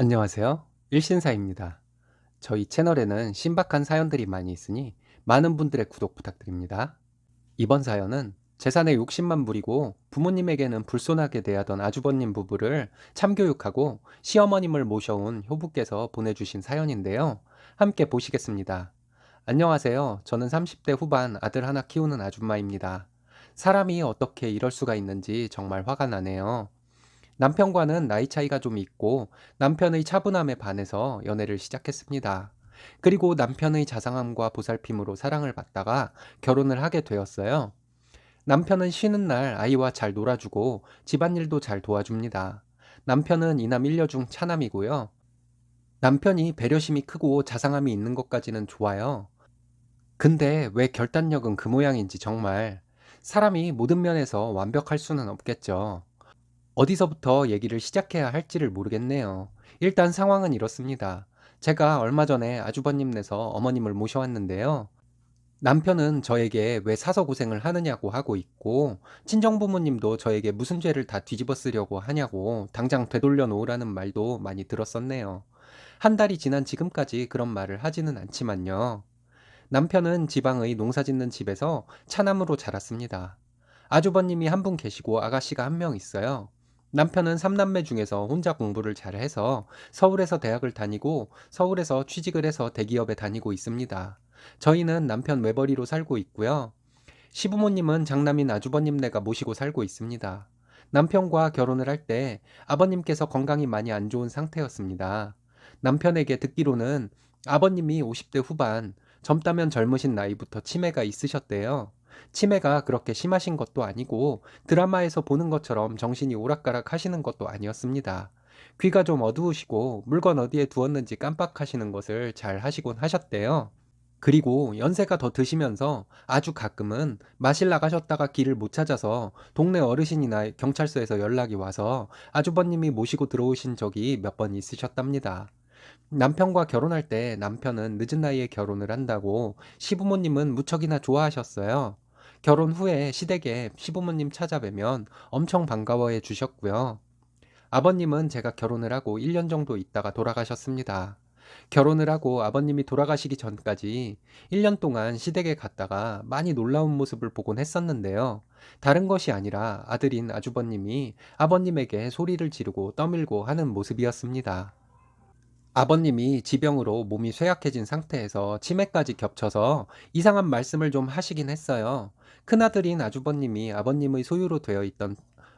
안녕하세요. 일신사입니다. 저희 채널에는 신박한 사연들이 많이 있으니 많은 분들의 구독 부탁드립니다. 이번 사연은 재산에 욕심만 부리고 부모님에게는 불손하게 대하던 아주버님 부부를 참교육하고 시어머님을 모셔온 효부께서 보내주신 사연인데요. 함께 보시겠습니다. 안녕하세요. 저는 30대 후반 아들 하나 키우는 아줌마입니다. 사람이 어떻게 이럴 수가 있는지 정말 화가 나네요. 남편과는 나이 차이가 좀 있고 남편의 차분함에 반해서 연애를 시작했습니다. 그리고 남편의 자상함과 보살핌으로 사랑을 받다가 결혼을 하게 되었어요. 남편은 쉬는 날 아이와 잘 놀아주고 집안일도 잘 도와줍니다. 남편은 이남 일녀 중 차남이고요. 남편이 배려심이 크고 자상함이 있는 것까지는 좋아요. 근데 왜 결단력은 그 모양인지 정말 사람이 모든 면에서 완벽할 수는 없겠죠. 어디서부터 얘기를 시작해야 할지를 모르겠네요. 일단 상황은 이렇습니다. 제가 얼마 전에 아주버님네서 어머님을 모셔왔는데요. 남편은 저에게 왜 사서 고생을 하느냐고 하고 있고, 친정부모님도 저에게 무슨 죄를 다 뒤집어 쓰려고 하냐고 당장 되돌려 놓으라는 말도 많이 들었었네요. 한 달이 지난 지금까지 그런 말을 하지는 않지만요. 남편은 지방의 농사 짓는 집에서 차남으로 자랐습니다. 아주버님이 한 분 계시고 아가씨가 한 명 있어요. 남편은 삼남매 중에서 혼자 공부를 잘해서 서울에서 대학을 다니고 서울에서 취직을 해서 대기업에 다니고 있습니다. 저희는 남편 외벌이로 살고 있고요. 시부모님은 장남인 아주버님네가 모시고 살고 있습니다. 남편과 결혼을 할 때 아버님께서 건강이 많이 안 좋은 상태였습니다. 남편에게 듣기로는 아버님이 50대 후반, 젊다면 젊으신 나이부터 치매가 있으셨대요. 치매가 그렇게 심하신 것도 아니고 드라마에서 보는 것처럼 정신이 오락가락 하시는 것도 아니었습니다. 귀가 좀 어두우시고 물건 어디에 두었는지 깜빡하시는 것을 잘 하시곤 하셨대요. 그리고 연세가 더 드시면서 아주 가끔은 마실 나가셨다가 길을 못 찾아서 동네 어르신이나 경찰서에서 연락이 와서 아주버님이 모시고 들어오신 적이 몇 번 있으셨답니다. 남편과 결혼할 때 남편은 늦은 나이에 결혼을 한다고 시부모님은 무척이나 좋아하셨어요. 결혼 후에 시댁에 시부모님 찾아뵈면 엄청 반가워해 주셨고요. 아버님은 제가 결혼을 하고 1년 정도 있다가 돌아가셨습니다. 결혼을 하고 아버님이 돌아가시기 전까지 1년 동안 시댁에 갔다가 많이 놀라운 모습을 보곤 했었는데요. 다른 것이 아니라 아들인 아주버님이 아버님에게 소리를 지르고 떠밀고 하는 모습이었습니다. 아버님이 지병으로 몸이 쇠약해진 상태에서 치매까지 겹쳐서 이상한 말씀을 좀 하시긴 했어요. 큰아들인 아주버님이 아버님의 소유로 되어 있던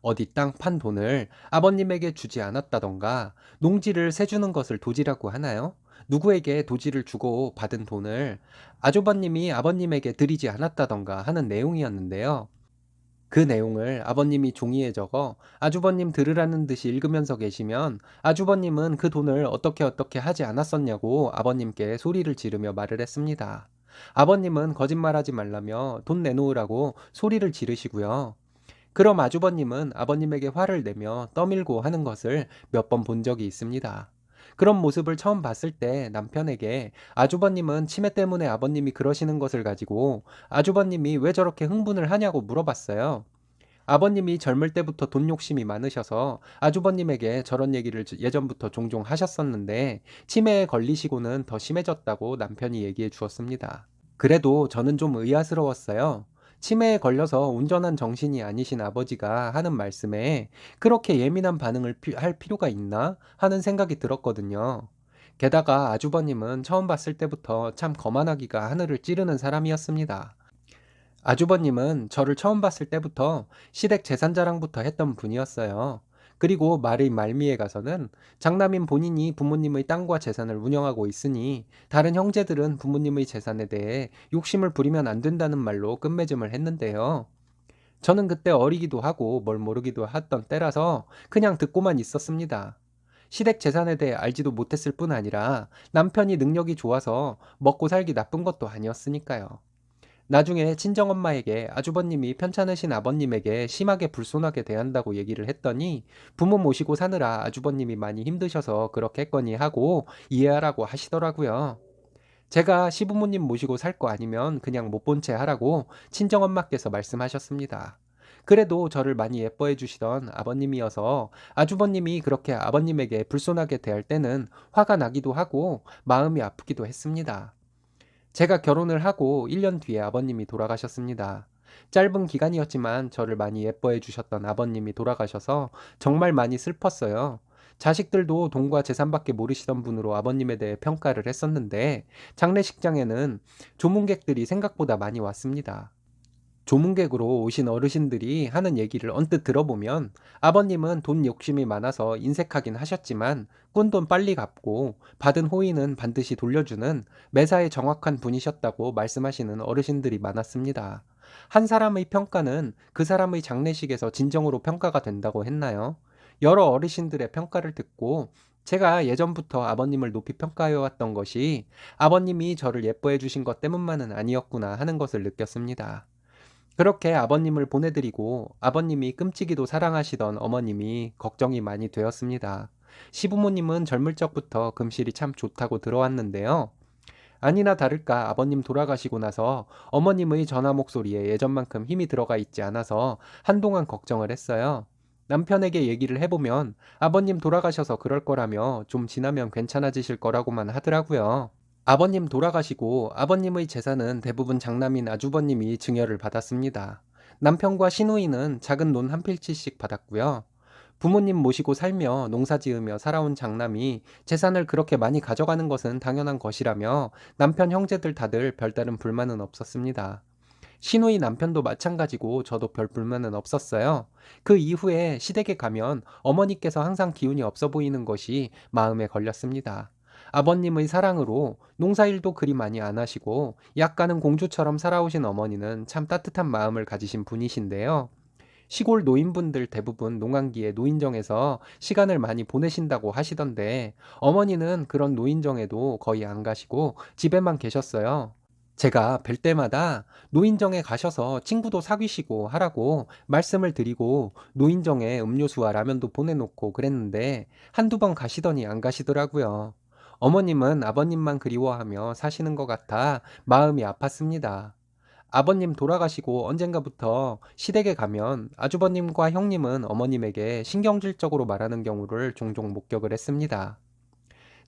어디 땅 판 돈을 아버님에게 주지 않았다던가 농지를 세주는 것을 도지라고 하나요? 누구에게 도지를 주고 받은 돈을 아주버님이 아버님에게 드리지 않았다던가 하는 내용이었는데요. 그 내용을 아버님이 종이에 적어 아주버님 들으라는 듯이 읽으면서 계시면 아주버님은 그 돈을 어떻게 하지 않았었냐고 아버님께 소리를 지르며 말을 했습니다. 아버님은 거짓말하지 말라며 돈 내놓으라고 소리를 지르시고요. 그럼 아주버님은 아버님에게 화를 내며 떠밀고 하는 것을 몇 번 본 적이 있습니다. 그런 모습을 처음 봤을 때 남편에게 아주버님은 치매 때문에 아버님이 그러시는 것을 가지고 아주버님이 왜 저렇게 흥분을 하냐고 물어봤어요. 아버님이 젊을 때부터 돈 욕심이 많으셔서 아주버님에게 저런 얘기를 예전부터 종종 하셨었는데 치매에 걸리시고는 더 심해졌다고 남편이 얘기해 주었습니다. 그래도 저는 좀 의아스러웠어요. 치매에 걸려서 운전한 정신이 아니신 아버지가 하는 말씀에 그렇게 예민한 반응을 할 필요가 있나 하는 생각이 들었거든요. 게다가 아주버님은 처음 봤을 때부터 참 거만하기가 하늘을 찌르는 사람이었습니다. 아주버님은 저를 처음 봤을 때부터 시댁 재산 자랑부터 했던 분이었어요. 그리고 말의 말미에 가서는 장남인 본인이 부모님의 땅과 재산을 운영하고 있으니 다른 형제들은 부모님의 재산에 대해 욕심을 부리면 안 된다는 말로 끝맺음을 했는데요. 저는 그때 어리기도 하고 뭘 모르기도 했던 때라서 그냥 듣고만 있었습니다. 시댁 재산에 대해 알지도 못했을 뿐 아니라 남편이 능력이 좋아서 먹고 살기 나쁜 것도 아니었으니까요. 나중에 친정엄마에게 아주버님이 편찮으신 아버님에게 심하게 불손하게 대한다고 얘기를 했더니 부모 모시고 사느라 아주버님이 많이 힘드셔서 그렇게 했거니 하고 이해하라고 하시더라고요. 제가 시부모님 모시고 살 거 아니면 그냥 못 본 채 하라고 친정엄마께서 말씀하셨습니다. 그래도 저를 많이 예뻐해 주시던 아버님이어서 아주버님이 그렇게 아버님에게 불손하게 대할 때는 화가 나기도 하고 마음이 아프기도 했습니다. 제가 결혼을 하고 1년 뒤에 아버님이 돌아가셨습니다. 짧은 기간이었지만 저를 많이 예뻐해 주셨던 아버님이 돌아가셔서 정말 많이 슬펐어요. 자식들도 돈과 재산밖에 모르시던 분으로 아버님에 대해 평가를 했었는데 장례식장에는 조문객들이 생각보다 많이 왔습니다. 조문객으로 오신 어르신들이 하는 얘기를 언뜻 들어보면 아버님은 돈 욕심이 많아서 인색하긴 하셨지만 꾼돈 빨리 갚고 받은 호의는 반드시 돌려주는 매사에 정확한 분이셨다고 말씀하시는 어르신들이 많았습니다. 한 사람의 평가는 그 사람의 장례식에서 진정으로 평가가 된다고 했나요? 여러 어르신들의 평가를 듣고 제가 예전부터 아버님을 높이 평가해 왔던 것이 아버님이 저를 예뻐해 주신 것 때문만은 아니었구나 하는 것을 느꼈습니다. 그렇게 아버님을 보내드리고 아버님이 끔찍이도 사랑하시던 어머님이 걱정이 많이 되었습니다. 시부모님은 젊을 적부터 금실이 참 좋다고 들어왔는데요. 아니나 다를까 아버님 돌아가시고 나서 어머님의 전화 목소리에 예전만큼 힘이 들어가 있지 않아서 한동안 걱정을 했어요. 남편에게 얘기를 해보면 아버님 돌아가셔서 그럴 거라며 좀 지나면 괜찮아지실 거라고만 하더라고요. 아버님 돌아가시고 아버님의 재산은 대부분 장남인 아주버님이 증여를 받았습니다. 남편과 시누이는 작은 논 한 필지씩 받았고요. 부모님 모시고 살며 농사 지으며 살아온 장남이 재산을 그렇게 많이 가져가는 것은 당연한 것이라며 남편 형제들 다들 별다른 불만은 없었습니다. 시누이 남편도 마찬가지고 저도 별 불만은 없었어요. 그 이후에 시댁에 가면 어머니께서 항상 기운이 없어 보이는 것이 마음에 걸렸습니다. 아버님의 사랑으로 농사일도 그리 많이 안 하시고 약간은 공주처럼 살아오신 어머니는 참 따뜻한 마음을 가지신 분이신데요. 시골 노인분들 대부분 농한기에 노인정에서 시간을 많이 보내신다고 하시던데 어머니는 그런 노인정에도 거의 안 가시고 집에만 계셨어요. 제가 뵐 때마다 노인정에 가셔서 친구도 사귀시고 하라고 말씀을 드리고 노인정에 음료수와 라면도 보내놓고 그랬는데 한두 번 가시더니 안 가시더라고요. 어머님은 아버님만 그리워하며 사시는 것 같아 마음이 아팠습니다. 아버님 돌아가시고 언젠가부터 시댁에 가면 아주버님과 형님은 어머님에게 신경질적으로 말하는 경우를 종종 목격을 했습니다.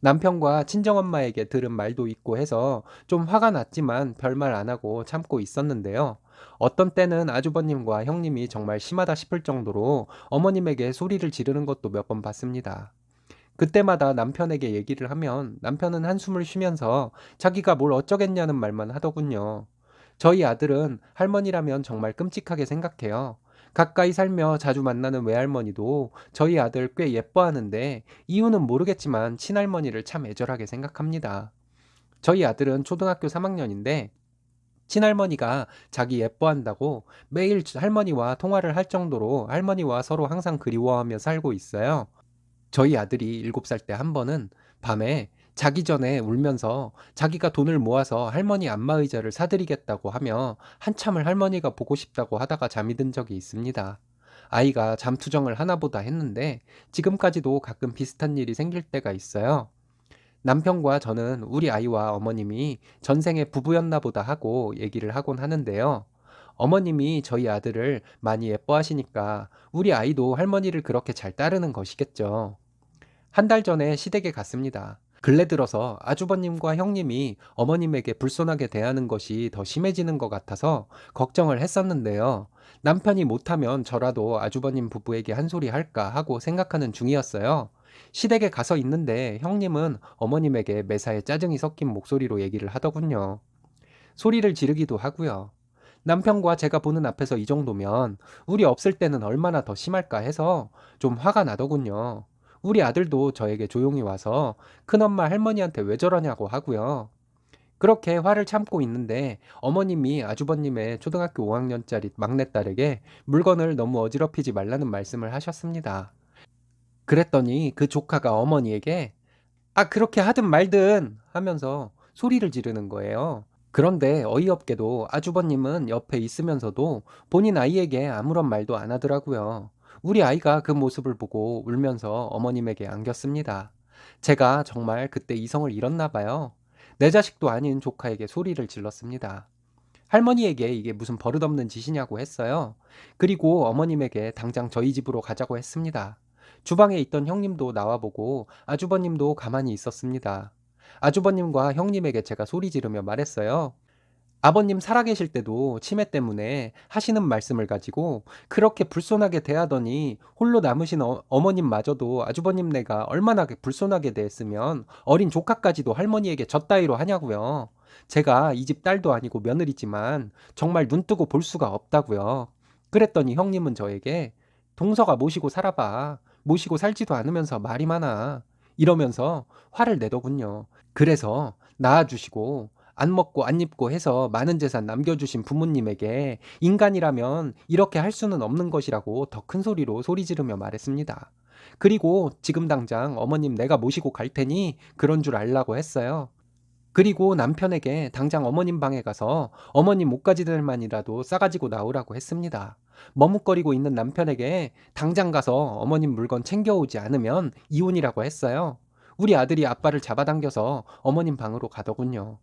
남편과 친정엄마에게 들은 말도 있고 해서 좀 화가 났지만 별말 안 하고 참고 있었는데요. 어떤 때는 아주버님과 형님이 정말 심하다 싶을 정도로 어머님에게 소리를 지르는 것도 몇 번 봤습니다. 그때마다 남편에게 얘기를 하면 남편은 한숨을 쉬면서 자기가 뭘 어쩌겠냐는 말만 하더군요. 저희 아들은 할머니라면 정말 끔찍하게 생각해요. 가까이 살며 자주 만나는 외할머니도 저희 아들 꽤 예뻐하는데 이유는 모르겠지만 친할머니를 참 애절하게 생각합니다. 저희 아들은 초등학교 3학년인데 친할머니가 자기 예뻐한다고 매일 할머니와 통화를 할 정도로 할머니와 서로 항상 그리워하며 살고 있어요. 저희 아들이 7살 때 한 번은 밤에 자기 전에 울면서 자기가 돈을 모아서 할머니 안마의자를 사드리겠다고 하며 한참을 할머니가 보고 싶다고 하다가 잠이 든 적이 있습니다. 아이가 잠투정을 하나보다 했는데 지금까지도 가끔 비슷한 일이 생길 때가 있어요. 남편과 저는 우리 아이와 어머님이 전생에 부부였나 보다 하고 얘기를 하곤 하는데요. 어머님이 저희 아들을 많이 예뻐하시니까 우리 아이도 할머니를 그렇게 잘 따르는 것이겠죠. 한 달 전에 시댁에 갔습니다. 근래 들어서 아주버님과 형님이 어머님에게 불손하게 대하는 것이 더 심해지는 것 같아서 걱정을 했었는데요. 남편이 못하면 저라도 아주버님 부부에게 한 소리 할까 하고 생각하는 중이었어요. 시댁에 가서 있는데 형님은 어머님에게 매사에 짜증이 섞인 목소리로 얘기를 하더군요. 소리를 지르기도 하고요. 남편과 제가 보는 앞에서 이 정도면 우리 없을 때는 얼마나 더 심할까 해서 좀 화가 나더군요. 우리 아들도 저에게 조용히 와서 큰엄마 할머니한테 왜 저러냐고 하고요. 그렇게 화를 참고 있는데 어머님이 아주버님의 초등학교 5학년짜리 막내딸에게 물건을 너무 어지럽히지 말라는 말씀을 하셨습니다. 그랬더니 그 조카가 어머니에게 아, 그렇게 하든 말든 하면서 소리를 지르는 거예요. 그런데 어이없게도 아주버님은 옆에 있으면서도 본인 아이에게 아무런 말도 안 하더라고요. 우리 아이가 그 모습을 보고 울면서 어머님에게 안겼습니다. 제가 정말 그때 이성을 잃었나 봐요. 내 자식도 아닌 조카에게 소리를 질렀습니다. 할머니에게 이게 무슨 버릇없는 짓이냐고 했어요. 그리고 어머님에게 당장 저희 집으로 가자고 했습니다. 주방에 있던 형님도 나와보고 아주버님도 가만히 있었습니다. 아주버님과 형님에게 제가 소리 지르며 말했어요. 아버님 살아계실 때도 치매 때문에 하시는 말씀을 가지고 그렇게 불손하게 대하더니 홀로 남으신 어머님마저도 아주버님네가 얼마나 불손하게 대했으면 어린 조카까지도 할머니에게 젖따위로 하냐고요. 제가 이 집 딸도 아니고 며느리지만 정말 눈뜨고 볼 수가 없다고요. 그랬더니 형님은 저에게 동서가 모시고 살아봐. 모시고 살지도 않으면서 말이 많아. 이러면서 화를 내더군요. 그래서 낳아주시고 안 먹고 안 입고 해서 많은 재산 남겨주신 부모님에게 인간이라면 이렇게 할 수는 없는 것이라고 더 큰 소리로 소리 지르며 말했습니다. 그리고 지금 당장 어머님 내가 모시고 갈 테니 그런 줄 알라고 했어요. 그리고 남편에게 당장 어머님 방에 가서 어머님 옷가지들만이라도 싸가지고 나오라고 했습니다. 머뭇거리고 있는 남편에게 당장 가서 어머님 물건 챙겨오지 않으면 이혼이라고 했어요. 우리 아들이 아빠를 잡아당겨서 어머님 방으로 가더군요.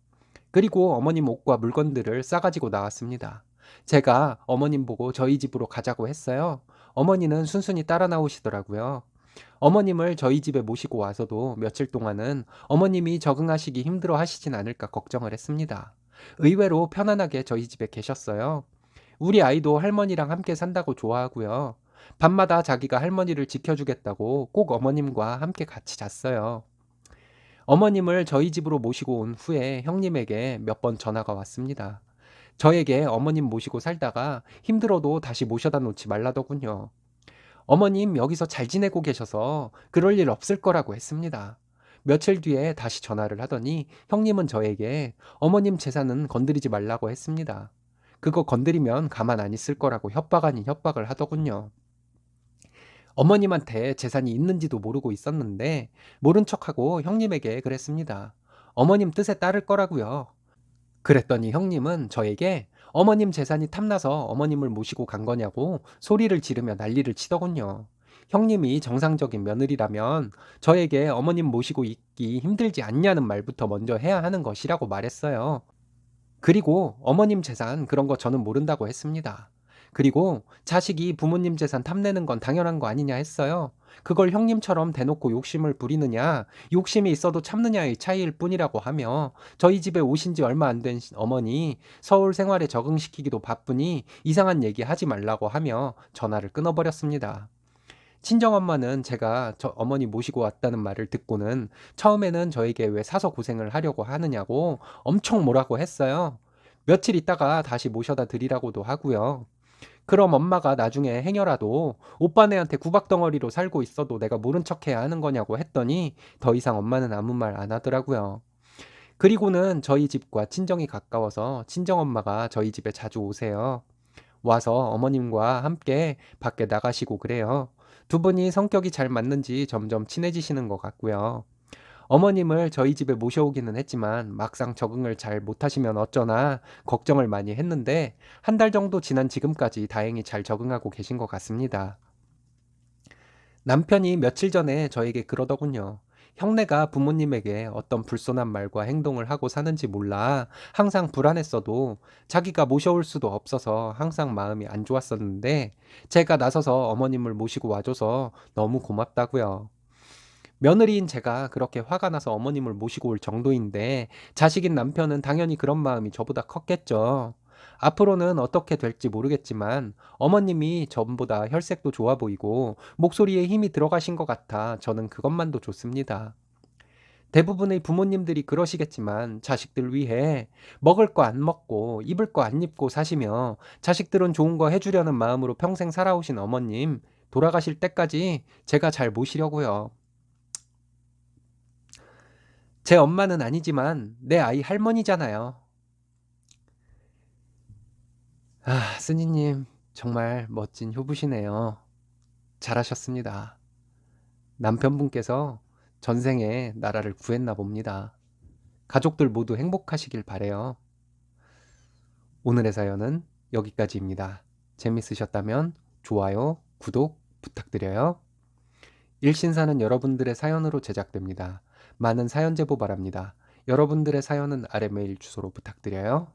그리고 어머님 옷과 물건들을 싸가지고 나왔습니다. 제가 어머님 보고 저희 집으로 가자고 했어요. 어머니는 순순히 따라 나오시더라고요. 어머님을 저희 집에 모시고 와서도 며칠 동안은 어머님이 적응하시기 힘들어 하시진 않을까 걱정을 했습니다. 의외로 편안하게 저희 집에 계셨어요. 우리 아이도 할머니랑 함께 산다고 좋아하고요. 밤마다 자기가 할머니를 지켜주겠다고 꼭 어머님과 함께 같이 잤어요. 어머님을 저희 집으로 모시고 온 후에 형님에게 몇 번 전화가 왔습니다. 저에게 어머님 모시고 살다가 힘들어도 다시 모셔다 놓지 말라더군요. 어머님 여기서 잘 지내고 계셔서 그럴 일 없을 거라고 했습니다. 며칠 뒤에 다시 전화를 하더니 형님은 저에게 어머님 재산은 건드리지 말라고 했습니다. 그거 건드리면 가만 안 있을 거라고 협박 아닌 협박을 하더군요. 어머님한테 재산이 있는지도 모르고 있었는데 모른 척하고 형님에게 그랬습니다. 어머님 뜻에 따를 거라고요. 그랬더니 형님은 저에게 어머님 재산이 탐나서 어머님을 모시고 간 거냐고 소리를 지르며 난리를 치더군요. 형님이 정상적인 며느리라면 저에게 어머님 모시고 있기 힘들지 않냐는 말부터 먼저 해야 하는 것이라고 말했어요. 그리고 어머님 재산 그런 거 저는 모른다고 했습니다. 그리고 자식이 부모님 재산 탐내는 건 당연한 거 아니냐 했어요. 그걸 형님처럼 대놓고 욕심을 부리느냐, 욕심이 있어도 참느냐의 차이일 뿐이라고 하며 저희 집에 오신 지 얼마 안 된 어머니 서울 생활에 적응시키기도 바쁘니 이상한 얘기 하지 말라고 하며 전화를 끊어버렸습니다. 친정엄마는 제가 저 어머니 모시고 왔다는 말을 듣고는 처음에는 저에게 왜 사서 고생을 하려고 하느냐고 엄청 뭐라고 했어요. 며칠 있다가 다시 모셔다 드리라고도 하고요. 그럼 엄마가 나중에 행여라도 오빠네한테 구박덩어리로 살고 있어도 내가 모른 척해야 하는 거냐고 했더니 더 이상 엄마는 아무 말 안 하더라고요. 그리고는 저희 집과 친정이 가까워서 친정엄마가 저희 집에 자주 오세요. 와서 어머님과 함께 밖에 나가시고 그래요. 두 분이 성격이 잘 맞는지 점점 친해지시는 것 같고요. 어머님을 저희 집에 모셔오기는 했지만 막상 적응을 잘 못하시면 어쩌나 걱정을 많이 했는데 한 달 정도 지난 지금까지 다행히 잘 적응하고 계신 것 같습니다. 남편이 며칠 전에 저에게 그러더군요. 형네가 부모님에게 어떤 불손한 말과 행동을 하고 사는지 몰라 항상 불안했어도 자기가 모셔올 수도 없어서 항상 마음이 안 좋았었는데 제가 나서서 어머님을 모시고 와줘서 너무 고맙다고요. 며느리인 제가 그렇게 화가 나서 어머님을 모시고 올 정도인데 자식인 남편은 당연히 그런 마음이 저보다 컸겠죠. 앞으로는 어떻게 될지 모르겠지만 어머님이 전보다 혈색도 좋아 보이고 목소리에 힘이 들어가신 것 같아 저는 그것만도 좋습니다. 대부분의 부모님들이 그러시겠지만 자식들 위해 먹을 거 안 먹고 입을 거 안 입고 사시며 자식들은 좋은 거 해주려는 마음으로 평생 살아오신 어머님 돌아가실 때까지 제가 잘 모시려고요. 제 엄마는 아니지만 내 아이 할머니잖아요. 아, 스님님 정말 멋진 효부시네요. 잘하셨습니다. 남편분께서 전생에 나라를 구했나 봅니다. 가족들 모두 행복하시길 바래요. 오늘의 사연은 여기까지입니다. 재밌으셨다면 좋아요, 구독 부탁드려요. 일신사는 여러분들의 사연으로 제작됩니다. 많은 사연 제보 바랍니다. 여러분들의 사연은 아래 메일 주소로 부탁드려요.